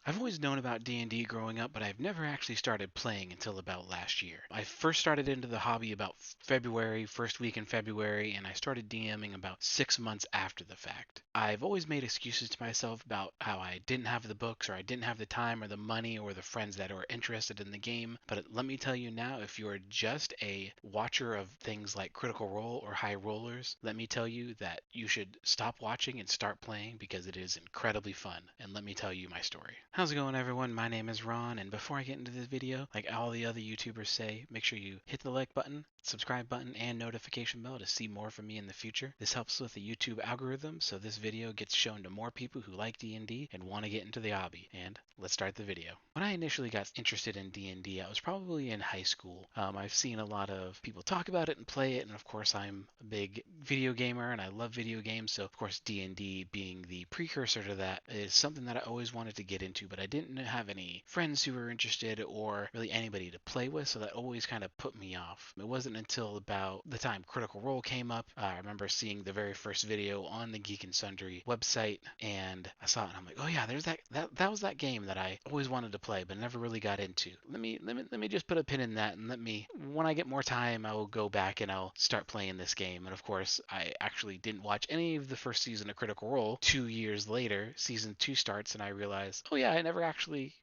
I've always known about D&D growing up, but I've never actually started playing until about last year. I first started into the hobby about February, first week in February, and I started DMing about 6 months after the fact. I've always made excuses to myself about how I didn't have the books, or I didn't have the time, or the money, or the friends that were interested in the game. But let me tell you now, if you're just a watcher of things like Critical Role or High Rollers, let me tell you that you should stop watching and start playing because it is incredibly fun. And let me tell you my story. How's it going, everyone? My name is Ron, and before I get into this video, like all the other YouTubers say, make sure you hit the like button, subscribe button, and notification bell to see more from me in the future. This helps with the YouTube algorithm, so this video gets shown to more people who like D&D and want to get into the hobby. And let's start the video. When I initially got interested in D&D, I was probably in high school. I've seen a lot of people talk about it and play it, and of course I'm a big video gamer and I love video games, so of course D&D being the precursor to that is something that I always wanted to get into, but I didn't have any friends who were interested or really anybody to play with, so that always kind of put me off. It wasn't until about the time Critical Role came up, I remember seeing the very first video on the Geek and Sundry website, and I saw it and I'm like, oh yeah, there's that was that game that I always wanted to play but never really got into. Let me just put a pin in that, and when I get more time I will go back and I'll start playing this game. And of course I actually didn't watch any of the first season of Critical Role. 2 years later, season 2 starts and I realized, oh yeah, I never actually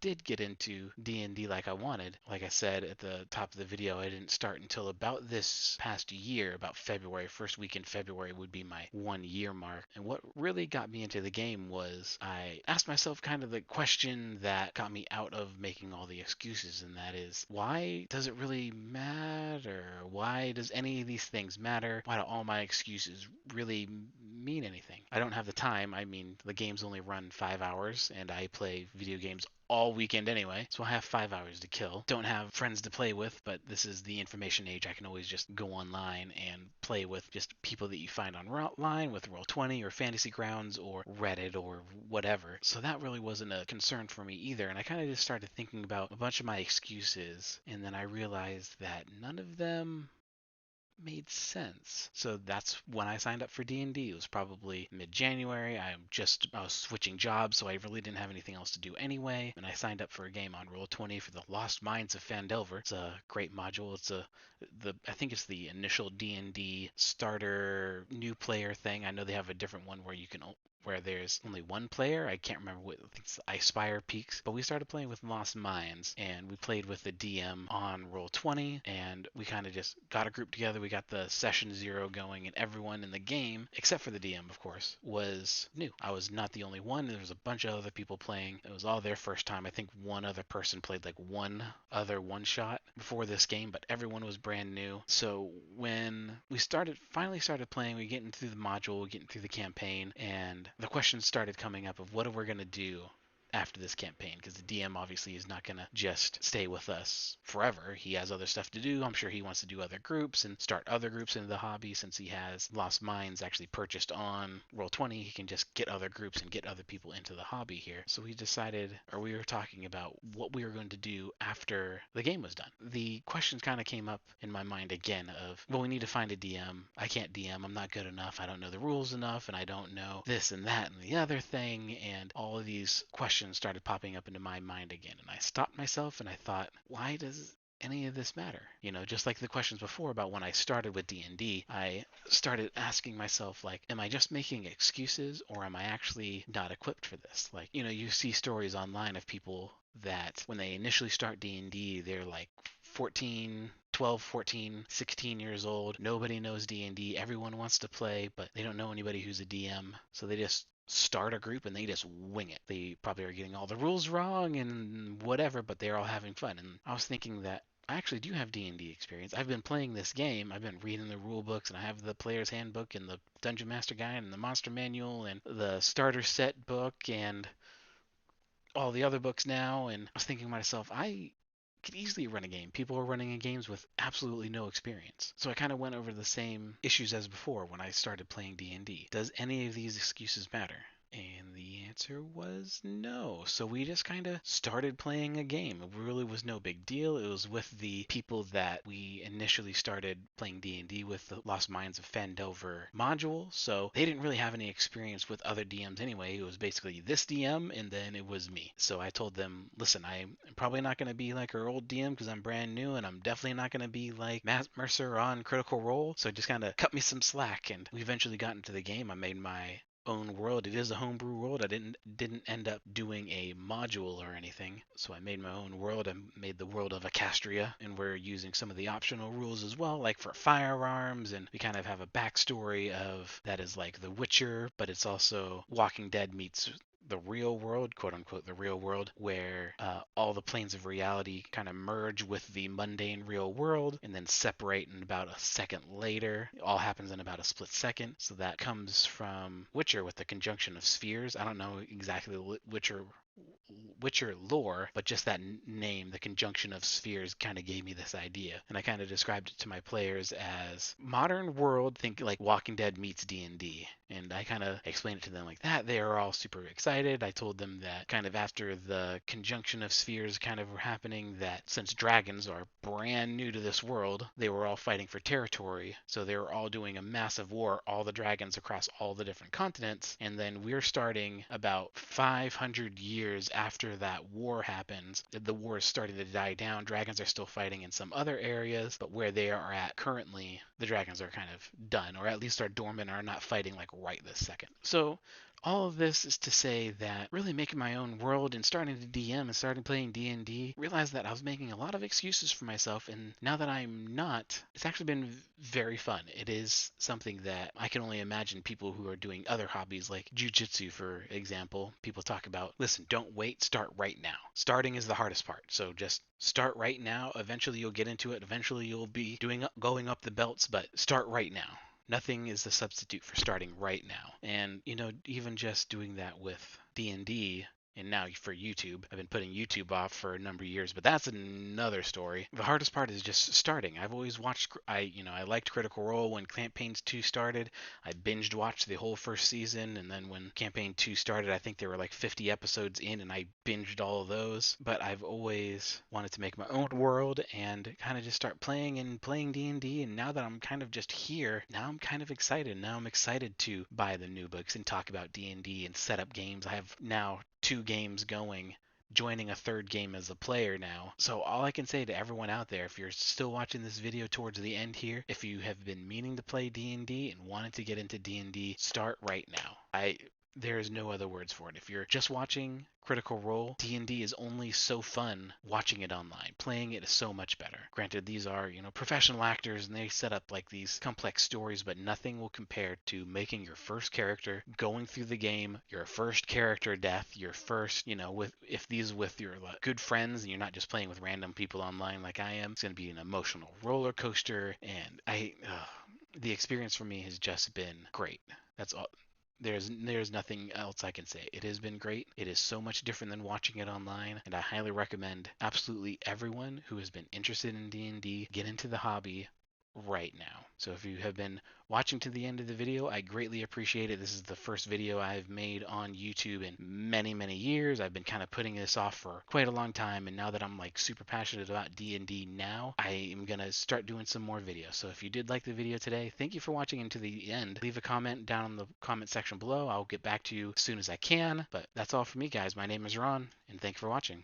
did get into D&D like I wanted. Like I said at the top of the video, I didn't start until about this past year, about February. First week in February would be my 1 year mark. And what really got me into the game was I asked myself kind of the question that got me out of making all the excuses, and that is, why does it really matter? Why does any of these things matter? Why do all my excuses really mean anything? I don't have the time. I mean, the games only run 5 hours, and I play video games all weekend anyway, so I have 5 hours to kill. Don't have friends to play with, but this is the information age. I can always just go online and play with just people that you find online with Roll20 or Fantasy Grounds or Reddit or whatever. So that really wasn't a concern for me either, and I kind of just started thinking about a bunch of my excuses, and then I realized that none of them made sense. So that's when I signed up for D&D. It was probably mid-January. I was switching jobs, so I really didn't have anything else to do anyway. And I signed up for a game on Roll20 for the Lost Mines of Phandelver. It's a great module. I think it's the initial D&D starter new player thing. I know they have a different one where there's only one player. I can't remember what, I think it's Ispire Peaks. But we started playing with Lost Mines, and we played with the DM on Roll20, and we kind of just got a group together. We got the session 0 going, and everyone in the game, except for the DM, of course, was new. I was not the only one. There was a bunch of other people playing. It was all their first time. I think one other person played like one other one shot before this game, but everyone was brand new. So when we finally started playing, we getting through the module, getting through the campaign, and the questions started coming up of what are we going to do after this campaign, because the DM obviously is not going to just stay with us forever. He has other stuff to do. I'm sure he wants to do other groups and start other groups into the hobby. Since he has Lost Minds actually purchased on Roll20, he can just get other groups and get other people into the hobby here. So we were talking about what we were going to do after the game was done. The questions kind of came up in my mind again of, well, we need to find a DM. I can't DM. I'm not good enough. I don't know the rules enough, and I don't know this and that and the other thing, and all of these questions started popping up into my mind again. And I stopped myself and I thought, why does any of this matter? Just like the questions before about when I started with D&D, I started asking myself, like, am I just making excuses, or am I actually not equipped for this? Like, you see stories online of people that when they initially start D&D, they're like 14, 12, 14, 16 years old. Nobody knows D&D. Everyone wants to play, but they don't know anybody who's a DM. So they just start a group and they just wing it. They probably are getting all the rules wrong and whatever, but they're all having fun. And I was thinking that I actually do have D&D experience. I've been playing this game. I've been reading the rule books, and I have the player's handbook and the Dungeon Master Guide and the Monster Manual and the starter set book and all the other books now. And I was thinking to myself, I could easily run a game. People are running in games with absolutely no experience. So I kind of went over the same issues as before when I started playing D&D. Does any of these excuses matter? And the answer was no. So we just kind of started playing a game. It really was no big deal. It was with the people that we initially started playing D&D with, the Lost Minds of Fandover module. So they didn't really have any experience with other DMs anyway. It was basically this DM and then it was me. So I told them, listen, I'm probably not going to be like our old DM because I'm brand new, and I'm definitely not going to be like Matt Mercer on Critical Role. So just kind of cut me some slack. And we eventually got into the game. I made my own world. It is a homebrew world. I didn't end up doing a module or anything. So I made my own world. I made the world of Acastria, and we're using some of the optional rules as well, like for firearms, and we kind of have a backstory of that is like The Witcher, but it's also Walking Dead meets the real world, quote unquote, the real world, where all the planes of reality kind of merge with the mundane real world and then separate in about a second later. It all happens in about a split second. So that comes from Witcher with the conjunction of spheres. I don't know exactly the Witcher lore, but just that name, the conjunction of spheres, kind of gave me this idea. And I kind of described it to my players as modern world, think like Walking Dead meets D&D. And I kind of explained it to them like that. They are all super excited. I told them that kind of after the conjunction of spheres kind of were happening, that since dragons are brand new to this world, they were all fighting for territory. So they were all doing a massive war, all the dragons across all the different continents. And then we're starting about 500 years after that war happens. The war is starting to die down. Dragons are still fighting in some other areas, but where they are at currently, the dragons are kind of done, or at least are dormant, or are not fighting like right this second. So all of this is to say that really making my own world and starting to DM and starting playing D&D, realized that I was making a lot of excuses for myself, and now that I'm not, it's actually been very fun. It is something that I can only imagine people who are doing other hobbies like jujitsu, for example. People talk about, listen, don't wait, start right now. Starting is the hardest part, so just start right now. Eventually you'll get into it. Eventually you'll be going up the belts, but start right now. Nothing is the substitute for starting right now. And, even just doing that with D&D, and now for YouTube. I've been putting YouTube off for a number of years, but that's another story. The hardest part is just starting. I've always watched, I liked Critical Role when Campaign 2 started. I binged watched the whole first season, and then when Campaign 2 started, I think there were like 50 episodes in, and I binged all of those. But I've always wanted to make my own world and kind of just start playing and playing D&D, and now that I'm kind of just here, now I'm kind of excited. Now I'm excited to buy the new books and talk about D&D and set up games. I have now 2 games going, joining a third game as a player now. So all I can say to everyone out there, if you're still watching this video towards the end here, if you have been meaning to play D&D and wanted to get into D&D, start right now. There is no other words for it. If you're just watching Critical Role, D&D is only so fun watching it online. Playing it is so much better. Granted, these are, professional actors, and they set up like these complex stories, but nothing will compare to making your first character, going through the game, your first character death, your first, with your good friends, and you're not just playing with random people online like I am. It's going to be an emotional roller coaster, and the experience for me has just been great. That's all. There's nothing else I can say. It has been great. It is so much different than watching it online, and I highly recommend absolutely everyone who has been interested in D&D get into the hobby right now. So if you have been watching to the end of the video, I greatly appreciate it. This is the first video I've made on YouTube in many, many years. I've been kind of putting this off for quite a long time, and now that I'm like super passionate about D&D now, I am going to start doing some more videos. So if you did like the video today, thank you for watching until the end. Leave a comment down in the comment section below. I'll get back to you as soon as I can. But that's all for me, guys. My name is Ron, and thank you for watching.